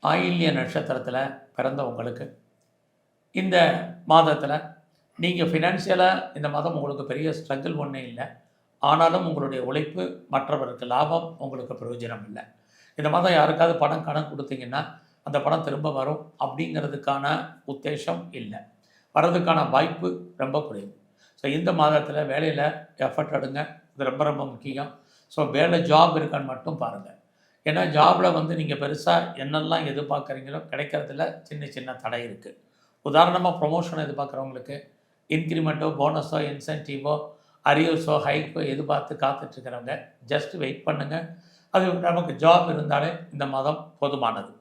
ஆயில்ய நட்சத்திரத்தில் பிறந்த உங்களுக்கு இந்த மாதத்தில் நீங்கள் ஃபினான்ஷியலாக இந்த மாதம் உங்களுக்கு பெரிய ஸ்ட்ரகிள் ஒன்றும் இல்லை. ஆனாலும் உங்களுடைய உழைப்பு மற்றவருக்கு லாபம், உங்களுக்கு பிரயோஜனம் இல்லை. இந்த மாதம் யாருக்காவது பணம் கடன் கொடுத்தீங்கன்னா அந்த பணம் திரும்ப வரும் அப்படிங்கிறதுக்கான உத்தேசம் இல்லை. வர்றதுக்கான வாய்ப்பு ரொம்ப குறைவு. ஸோ இந்த மாதத்தில் வேலையில் எஃபர்ட் எடுங்க. இது ரொம்ப ரொம்ப முக்கியம். ஸோ வேலை ஜாப் இருக்கான்னு மட்டும் பாருங்கள். ஏன்னா ஜாபில் நீங்கள் பெருசாக என்னெல்லாம் எதிர்பார்க்குறீங்களோ கிடைக்கிறதுல சின்ன சின்ன தடை இருக்குது. உதாரணமாக ப்ரொமோஷன் எதிர்பார்க்குறவங்களுக்கு இன்க்ரிமெண்ட்டோ போனஸோ இன்சென்டிவோ அரியர்ஸோ ஹைக்கோ எதிர்பார்த்து காத்துட்ருக்கிறவங்க ஜஸ்ட் வெயிட் பண்ணுங்கள். அது நமக்கு ஜாப் இருந்தாலே இந்த மாதம் போதுமானது.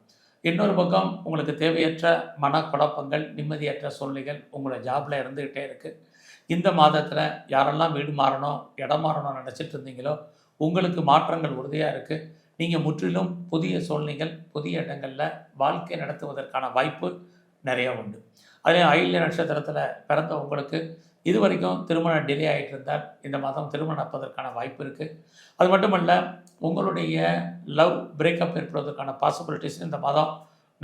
இன்னொரு பக்கம் உங்களுக்கு தேவையற்ற மனக்குழப்பங்கள், நிம்மதியற்ற சூழ்நிலைகள் உங்களை ஜாபில் இருந்துக்கிட்டே இருக்குது. இந்த மாதத்தில் யாரெல்லாம் வீடு மாறணும், இடம் மாறணும்னு நினச்சிட்டு இருந்தீங்களோ உங்களுக்கு மாற்றங்கள் உறுதியாக இருக்குது. நீங்கள் முற்றிலும் புதிய சூழ்நிலைகள், புதிய இடங்களில் வாழ்க்கை நடத்துவதற்கான வாய்ப்பு நிறையா உண்டு. அதே ஆயில்ய நட்சத்திரத்தில் பிறந்த உங்களுக்கு இது வரைக்கும் திருமணம் டிலே ஆகிட்டு இருந்தால் இந்த மாதம் திருமணம் நடப்பதற்கான வாய்ப்பு இருக்குது. அது மட்டுமல்ல, உங்களுடைய லவ் பிரேக்கப் ஏற்படுவதற்கான பாசிபிலிட்டிஸ் இந்த மாதம்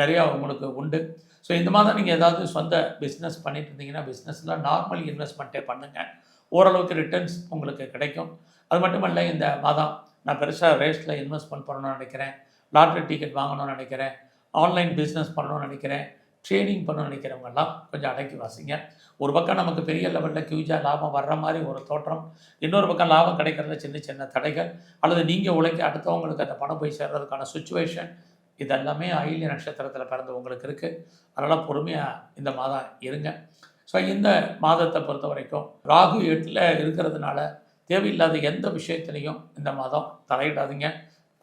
நிறையா உங்களுக்கு உண்டு. ஸோ இந்த மாதம் நீங்கள் ஏதாவது சொந்த பிஸ்னஸ் பண்ணிட்டு இருந்தீங்கன்னா பிஸ்னஸில் நார்மல் இன்வெஸ்ட்மெண்ட்டே பண்ணுங்கள். ஓரளவுக்கு ரிட்டர்ன்ஸ் உங்களுக்கு கிடைக்கும். அது மட்டுமல்ல, இந்த மாதம் நான் பெருசாக ரேஸில் இன்வெஸ்ட்மெண்ட் பண்ணணும்னு நினைக்கிறேன், லாட்ரி டிக்கெட் வாங்கணும்னு நினைக்கிறேன், ஆன்லைன் பிஸ்னஸ் பண்ணணும்னு நினைக்கிறேன், ட்ரேடிங் பண்ணணும்னு நினைக்கிறவங்கெல்லாம் கொஞ்சம் அடக்கி வாசிங்க. ஒரு பக்கம் நமக்கு பெரிய லெவலில் ஹியூஜாக லாபம் வர்ற மாதிரி ஒரு தோற்றம், இன்னொரு பக்கம் லாபம் கிடைக்கிறதுல சின்ன சின்ன தடைகள், அல்லது நீங்கள் உழைக்க அடுத்தவங்களுக்கு அந்த பணம் போய் சேர்றதுக்கான சுச்சுவேஷன், இதெல்லாமே ஆயில்ய நட்சத்திரத்தில் பிறந்த உங்களுக்கு இருக்குது. அதனால் பொறுமையாக இந்த மாதம் இருங்க. ஸோ இந்த மாதத்தை பொறுத்த வரைக்கும் ராகு 8ல் இருக்கிறதுனால தேவையில்லாத எந்த விஷயத்துலையும் இந்த மாதம் தலையிடாதீங்க.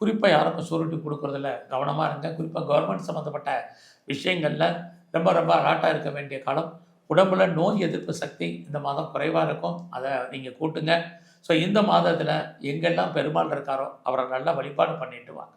குறிப்பாக யாருக்கும் சூரிட்டி கொடுக்குறதில்ல கவனமாக இருங்க. குறிப்பாக கவர்மெண்ட் சம்மந்தப்பட்ட விஷயங்களில் ரொம்ப ரொம்ப அலர்ட்டாக இருக்க வேண்டிய காலம். உடம்புல நோய் எதிர்ப்பு சக்தி இந்த மாதம் குறைவாக இருக்கும், அதை நீங்கள் கூட்டுங்க. ஸோ இந்த மாதத்தில் எங்கெல்லாம் பெருமாள் இருக்காரோ அவரை நல்லா வழிபாடு பண்ணிட்டு வாங்க.